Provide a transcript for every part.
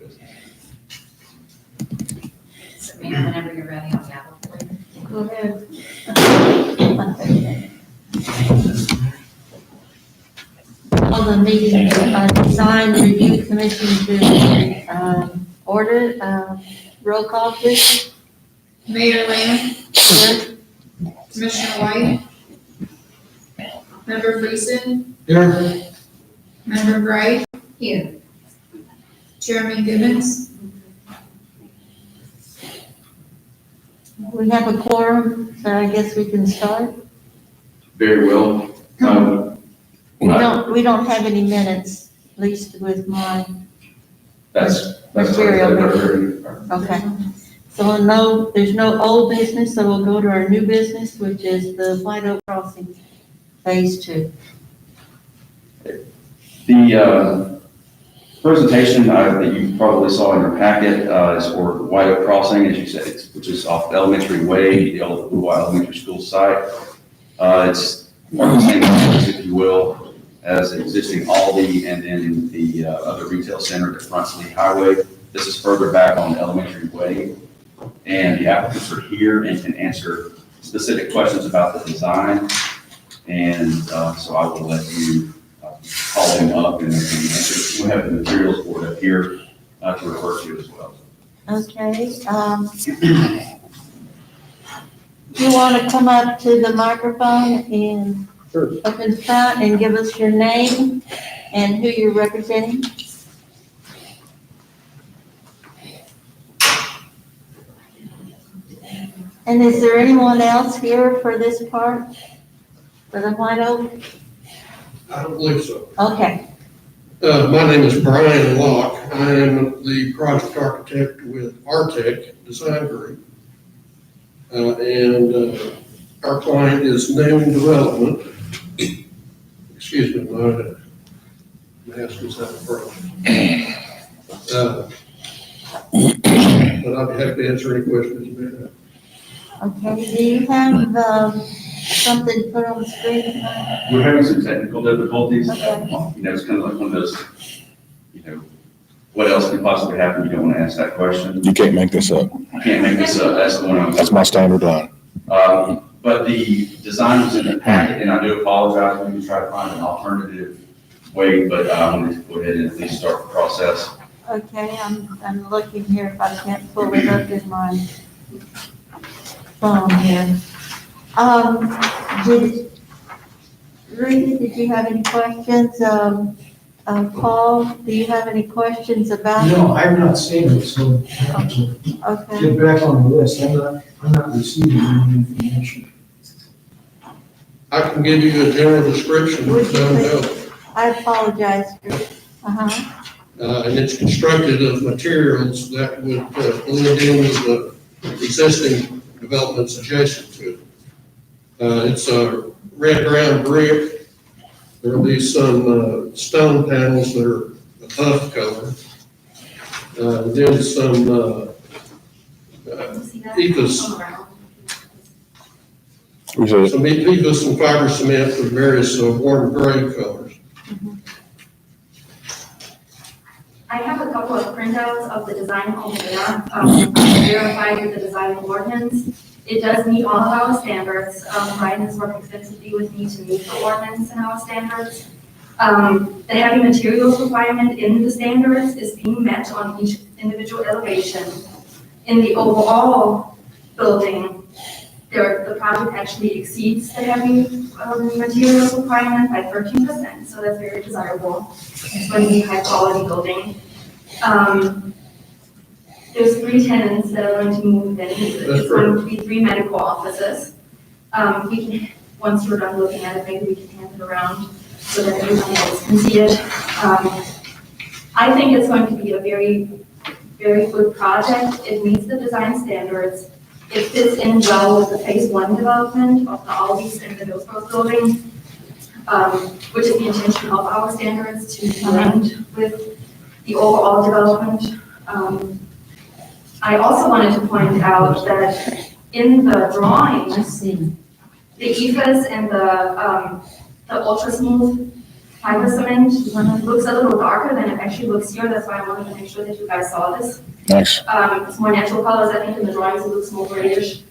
business. So Mayor, whenever you're ready, I'll gavel for you. Go ahead. Call the meeting, design review commission to, order, roll call please. Mayor Lamb, Here. Commissioner White, Member Friesen, Here. Member Bright, Here. Chairman Gibbons. We have a quorum, so I guess we can start. Very well. We don't have any minutes, at least with mine. That's Material. correct. Okay. So no, there's no old business, so we'll go to our new business, which is the White Oak Crossing Phase 2. The presentation that you probably saw in your packet is for White Oak Crossing, as you said, which is off Elementary Way, the old Blue White Elementary School site. It's one of the same buildings, if you will, as existing Aldi and then the other retail center that fronts the highway. This is further back on Elementary Way. And the applicants are here and can answer specific questions about the design. And so I will let you call them up and answer. We have the materials for it up here to refer to as well. Okay, do you want to come up to the microphone and up in front and give us your name and who you're representing? And is there anyone else here for this part, for the White Oak? I don't believe so. Okay, My name is Brian Locke. I am the project architect with Artec Design Group. And our client is Noon Development. Excuse me, my mask is out of front. But I'd be happy to answer any questions you may have. okay, do you have, something put on the screen? We're having some technical difficulties. Okay. You know, it's kind of like one of those, you know, what else could possibly happen? You don't want to ask that question. You can't make this up. I can't make this up. That's the one. That's my standard line. But the design was in the packet, and I do apologize. We can try to find an alternative way, but I wanted to go ahead and at least start the process. Okay, I'm looking here if I can't pull it up in my phone here. Rudy, did you have any questions? Paul, do you have any questions about? No, I've not seen it, so I have to Okay, get back on the list. I'm not receiving any information. I can give you a general description. Would you That'll please? help. I apologize. Uh-huh, And it's constructed of materials that would blend in with the existing developments adjacent to it. It's a red brown brick. There'll be some stone panels that are a buff color. Then some EPIS, some EPIS and fiber cement with various warm gray colors. I have a couple of printouts of the design home there, verified with the design ordinance. It does meet all of our standards. Ryan has worked extensively with me to meet the ordinance and our standards. The heavy materials requirement in the standards is being met on each individual elevation. In the overall building, the project actually exceeds the heavy materials requirement by 13%, so that's very desirable. It's going to be high quality building. There's 3 tenants that are going to move in. It's going to be 3 medical offices. We can, once we're done looking at it, maybe we can hand it around so that everyone else can see it. I think it's going to be a very, very good project. It meets the design standards. It fits in well with the phase 1 development of the Aldi's and the Millsboro building, which is the intention of our standards to blend with the overall development. I also wanted to point out that in the drawings, the EFAs and the ultra smooth fiber cement. It looks a little darker than it actually looks here. That's why I wanted to make sure that you guys saw this. Nice. It's more natural colors. I think in the drawings it looks more grayish.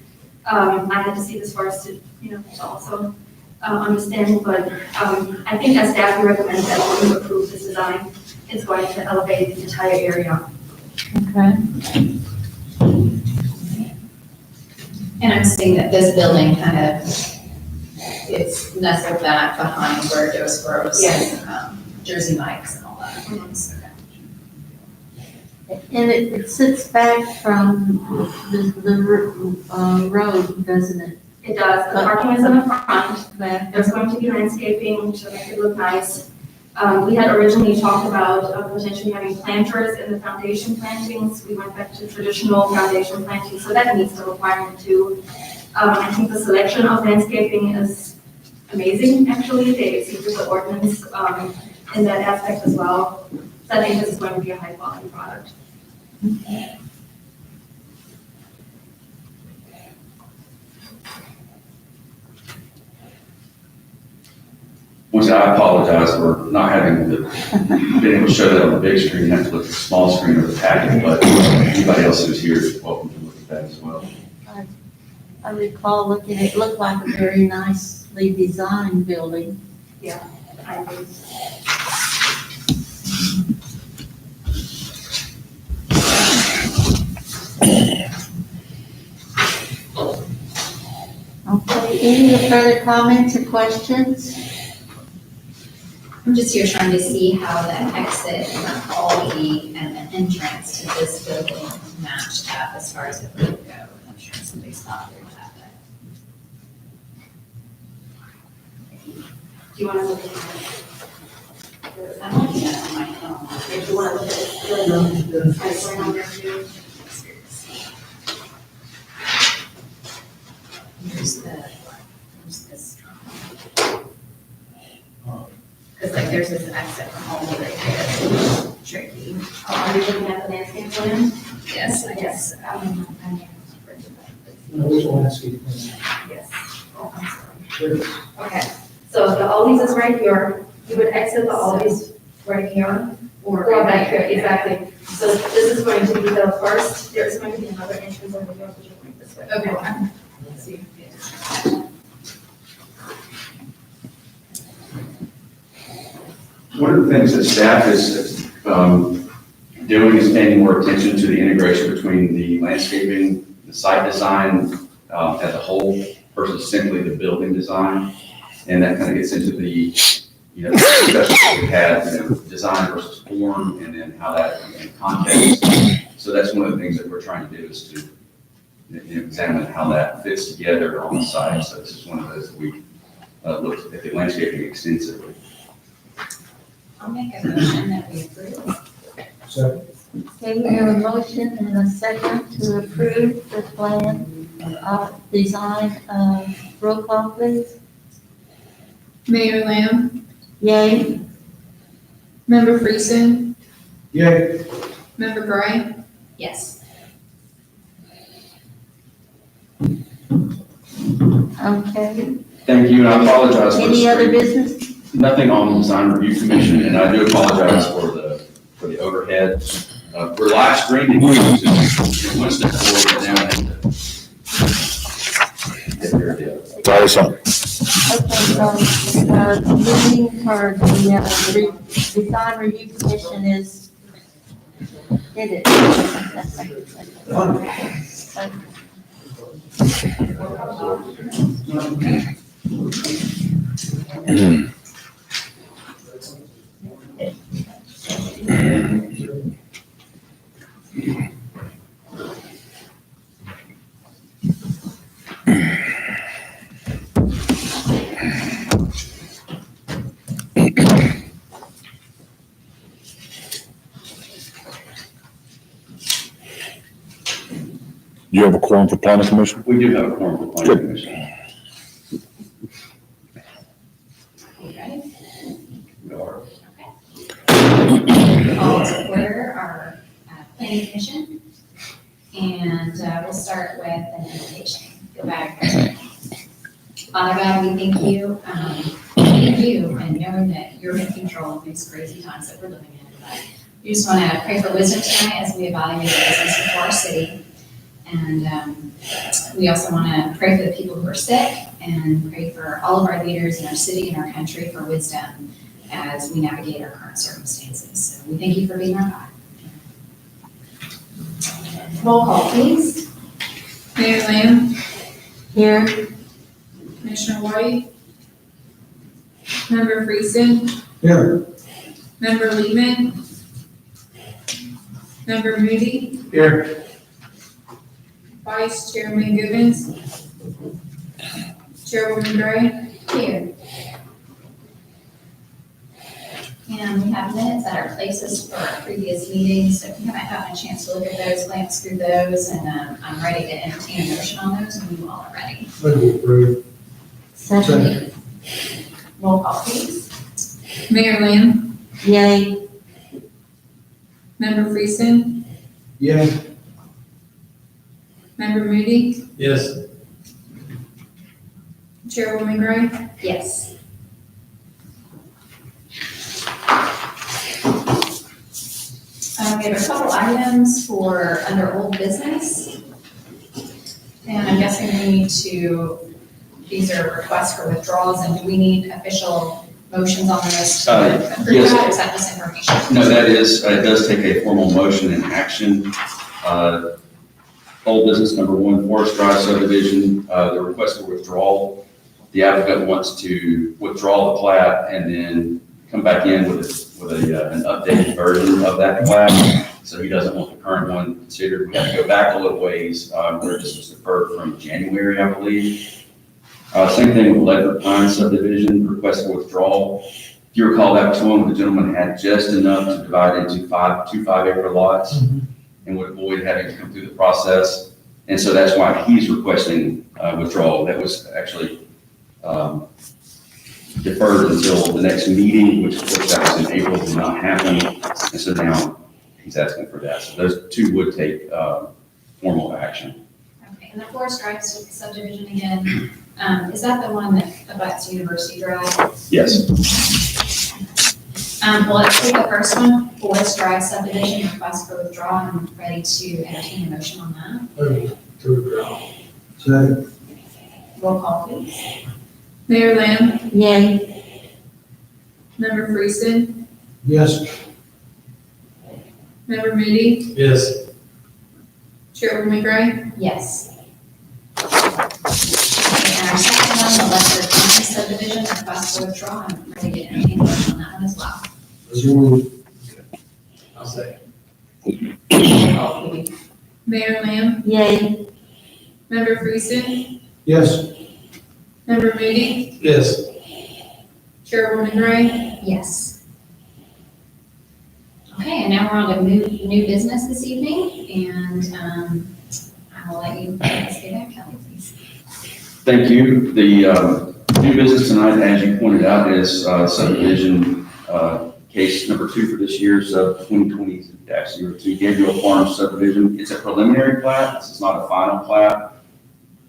I had to see this first to, to also understand, but I think as staff, we recommend that when you approve this design, it's going to elevate the entire area. Okay. And I'm seeing that this building kind of, it's nestled back behind where Dos grows. Yes. Jersey Mike's and all that. And it sits back from the road, doesn't it? It does. The parking is in the front. Back. There's going to be landscaping to make it look nice. We had originally talked about potentially having planters in the foundation plantings. We went back to traditional foundation planting, so that meets the requirement too. I think the selection of landscaping is amazing, actually. They exceeded the ordinance in that aspect as well. So I think this is going to be a high quality product. Once again, I apologize for not having been able to show that on the big screen, have to look at the small screen of the packet, but anybody else who's here is welcome to look at that as well. I recall looking, it looked like a very nicely designed building. I think. Okay, any further comments or questions? I'm just here trying to see how the exit from Collegedale and the entrance to this building matched up as far as the road go. I'm sure somebody stopped there with that, Do you want to look at it? but I'm looking at it on my phone. If you want to look at it, I swear on there too. Here's this. Because like there's this exit from all the way here. Tricky. Are you looking at the landscape plan? Yes, I guess. Which landscape plan? Yes. Oh, I'm sorry. Sure. Okay, so the Aldi's is right here, you would exit the Aldi's right here, or back here, exactly. So this is going to be the first, there is going to be another entrance over here, which is going this way. Okay. Let's see. One of the things that staff is doing is paying more attention to the integration between the landscaping, the site design as a whole versus simply the building design. And that kind of gets into the, discussions we had, design versus form, and then how that in context. So that's one of the things that we're trying to do is to examine how that fits together on the site. So this is one of those that we looked at the landscaping extensively. I'll make a motion that we approve. Second. Okay, we have a motion and a second to approve the plan, design, roll call please. Mayor Lamb, Yay. Member Friesen, Yay. Member Bright, Yes. Okay, Thank you, and I apologize for the any other screen. business? Nothing on the design review commission, and I do apologize for the overhead. We're live streaming, so one step forward now and get there again. Sorry, son. Okay, so, meeting for the, design review commission is, did it? You have a quorum for planning commission? We do have a quorum for planning commission. Okay. We are. Call to order our planning commission. And we'll start with an invitation. Go back. Father God, we thank you for the thank you, and knowing that you're in control of these crazy times that we're living in. But we just want to pray for wisdom tonight as we evaluate the business before our city. And we also want to pray for the people who are sick and pray for all of our leaders in our city and our country for wisdom as we navigate our current circumstances. So we thank you for being our God. Roll call, please. Mayor Lamb, Here, Commissioner White, Member Friesen, Here. Member Lehman, Member Moody, Here. Vice Chairman Givens, Chairwoman Gray, Here. And we have minutes at our places for our previous meetings, so if you haven't gotten a chance to look at those, glance through those, and I'm ready to entertain a motion on those, and you all are ready. Move to approve. second, Roll call, please. Mayor Lamb, yay, Member Friesen, Yay. Member Moody, Yes. Chairwoman Gray, Yes. We have a couple items for under old business. And I'm guessing we need to, these are requests for withdrawals, and do we need official motions on this to approve yes. that, or is that just information? No, that is, it does take a formal motion and action. Old business number 1, Forest Drive subdivision, the request for withdrawal. The applicant wants to withdraw the plat and then come back in with an updated version of that plat. So he doesn't want the current one considered. We have to go back a little ways, where this was deferred from January, I believe. Same thing with Ledford Pine subdivision, request for withdrawal. If you recall, that was one where the gentleman had just enough to divide into two 5-acre lots and would avoid having to come through the process. And so that's why he's requesting withdrawal. That was actually deferred until the next meeting, which of course that was in April, did not happen. And so now he's asking for that. So those two would take formal action. Okay, and the Forest Drive subdivision again, is that the one that abuts University Drive? Yes. Well, let's take the first one, Forest Drive subdivision, request for withdrawal. I'm ready to entertain a motion on that. Move to withdraw. Second. Roll call, please. Mayor Lamb, yay, Member Friesen, Yes. Member Moody, Yes. Chairwoman Gray, Yes. And our second one, the Ledford Pine subdivision, request for withdrawal. I'm ready to entertain a motion on that one as well. So moved. I'll say. Roll call, please. Mayor Lamb, yay, Member Friesen, Yes. Member Moody, Yes. Chairwoman Gray, Yes. Okay, and now we're on to new business this evening, and I will let you say that, Kelly, please. Thank you. The new business tonight, as you pointed out, is subdivision case number 2 for this year's 2020-02 Gabriel Farms subdivision. It's a preliminary plat. This is not a final plat.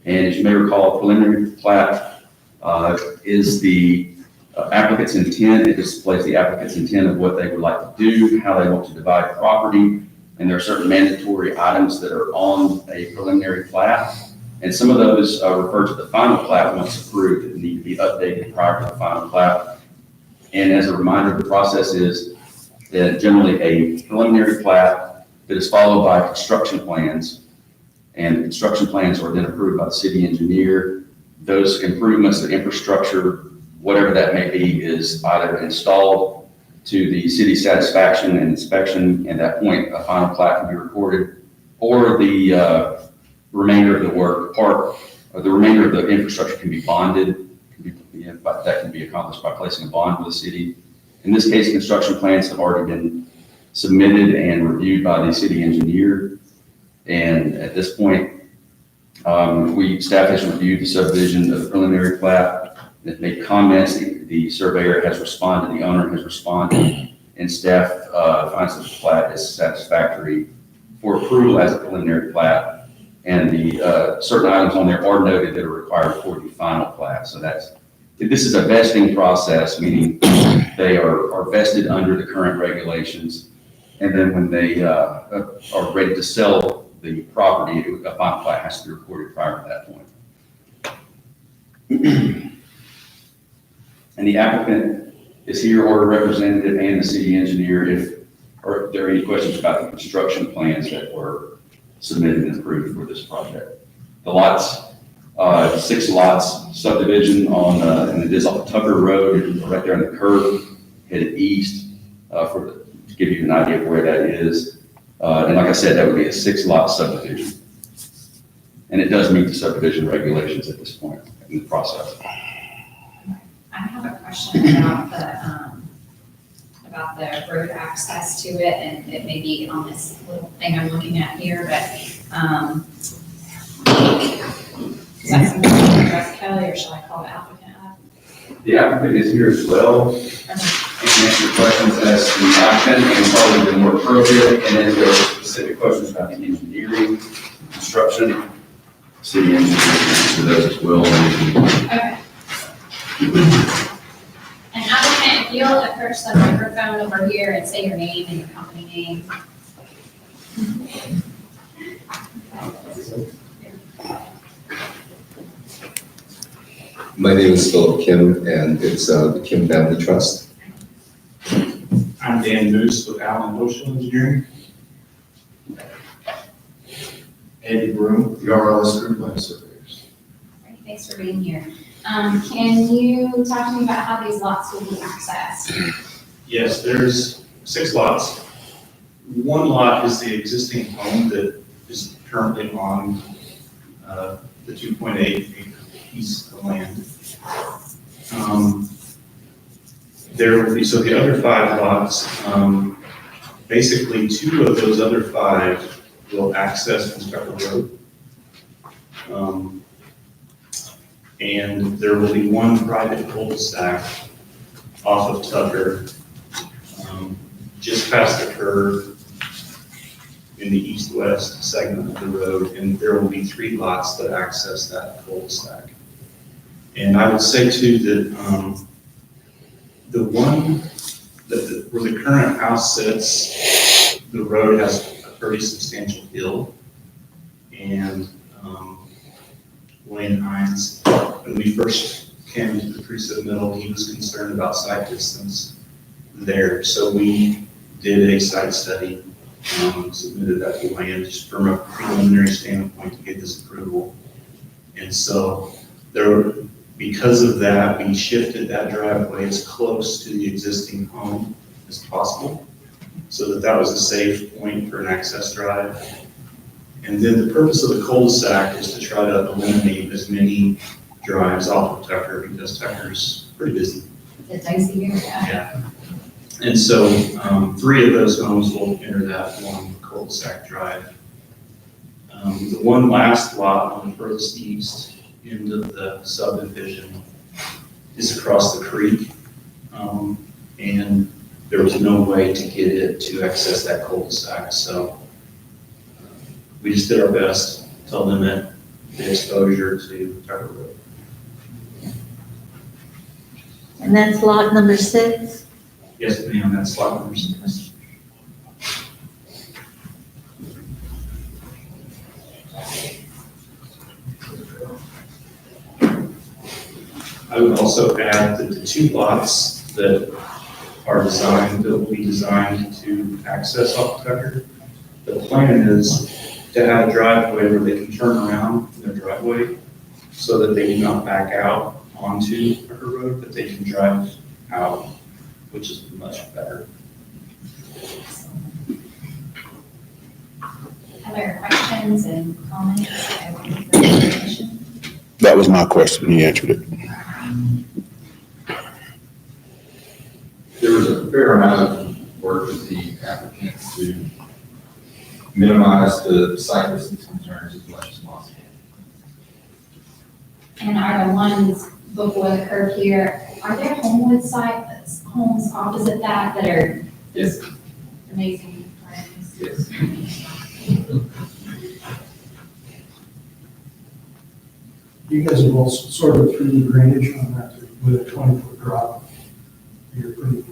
And as you may recall, a preliminary plat is the applicant's intent. It displays the applicant's intent of what they would like to do, how they want to divide property. And there are certain mandatory items that are on a preliminary plat. And some of those refer to the final plat once approved that need to be updated prior to the final plat. And as a reminder, the process is generally a preliminary plat that is followed by construction plans. And the construction plans are then approved by the city engineer. Those improvements, the infrastructure, whatever that may be, is either installed to the city's satisfaction and inspection. At that point, a final plat can be recorded, or the remainder of the work, the remainder of the infrastructure can be bonded. But that can be accomplished by placing a bond with the city. In this case, construction plans have already been submitted and reviewed by the city engineer. And at this point, staff has reviewed the subdivision of the preliminary plat. They've made comments. The surveyor has responded. The owner has responded, and staff finds that the plat is satisfactory for approval as a preliminary plat. And the certain items on there are noted that are required for the final plat. So that's this is a vesting process, meaning they are vested under the current regulations. And then when they are ready to sell the property, a final plat has to be recorded prior to that point. And the applicant is here, or a representative, and the city engineer, or if there are any questions about the construction plans that were submitted and approved for this project. The lots, 6 lots subdivision and it is off Tucker Road, right there on the curve, headed east, to give you an idea of where that is. And like I said, that would be a 6-lot subdivision. And it does meet the subdivision regulations at this point in the process. I have a question about the road access to it, and it may be on this little thing I'm looking at here, but, is that something to address Kelly, or shall I call the applicant up? The applicant is here as well. You can answer your questions as the applicant, and probably the more appropriate, and then there are specific questions about the engineering, construction, city engineer, answer those as well. Okay. And applicant, if you'll approach the microphone over here and say your name and your company name. My name is Philip Kim, and it's the Kim Family Trust. I'm Dan Moose with Allen Ocean Engineering. Eddie Broom, the RLS Group Land Surveyors. Great, thanks for being here. Can you talk to me about how these lots will be accessed? Yes, there's 6 lots. One lot is the existing home that is currently on the 2.8 acre piece of land. There will be, so the other 5 lots, basically 2 of those other 5 will access from Tucker Road. And there will be 1 private cul-de-sac off of Tucker, just past the curve in the east-west segment of the road, and there will be 3 lots that access that cul-de-sac. And I would say too that the one where the current house sits, the road has a pretty substantial hill. And Wayne Hines, when we first came to the pre-submittal, he was concerned about site distance there. So we did a site study, submitted that to land just from a preliminary standpoint to get this approval. And so because of that, we shifted that driveway as close to the existing home as possible, so that was a safe point for an access drive. And then the purpose of the cul-de-sac is to try to eliminate as many drives off of Tucker, because Tucker's pretty busy. It's dicey here, yeah. Yeah. And so 3 of those homes will enter that one cul-de-sac drive. The one last lot on the furthest east end of the subdivision is across the creek. And there was no way to get it to access that cul-de-sac. So we just did our best to limit the exposure to Tucker Road. And that's lot number 6? Yes, ma'am, that's lot number 6. I would also add that the 2 lots that will be designed to access off Tucker, the plan is to have a driveway where they can turn around in their driveway so that they do not back out onto Tucker Road, but they can drive out, which is much better. Other questions and comments? I will need further information. That was my question. He answered it. There was a fair amount of work with the applicant to minimize the site distance concerns as much as possible. And are the ones before the curve here, are there homes opposite that are Yes. amazing homes? Yes. You guys have all sorted through the drainage on that too. with a 20-foot drop. You're pretty,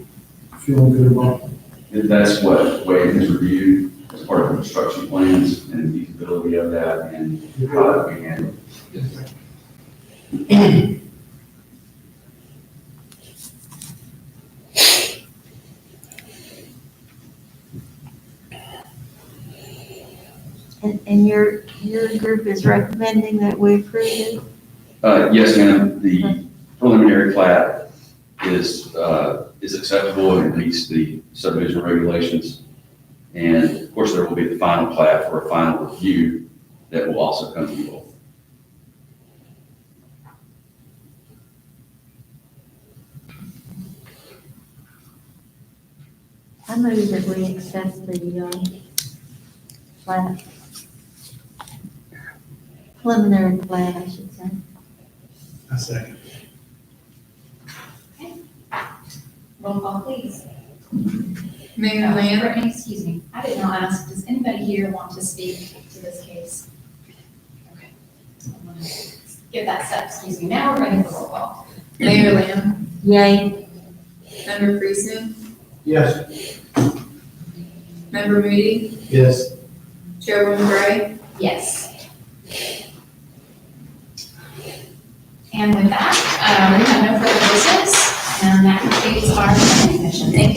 feeling good about it. That's what Wade has reviewed as part of the construction plans and the feasibility of that and how that we handle. And your group is recommending that we approve it? Yes, ma'am, the preliminary plat is acceptable and it meets the subdivision regulations. And of course, there will be the final plat for a final review that will also come to you all. I move that we accept the, plat. Preliminary plat, I should say. A second. Roll call, please. Mayor Lamb, Brittany, excuse me, I did not ask, does anybody here want to speak to this case? Okay. I'm gonna Get that set, excuse me, now we're ready for roll call. Mayor Lamb, Yay. Member Friesen, Yes. Member Moody, Yes. Chairwoman Gray, Yes. And with that, we have no further business, and that completes our planning commission. Thank you.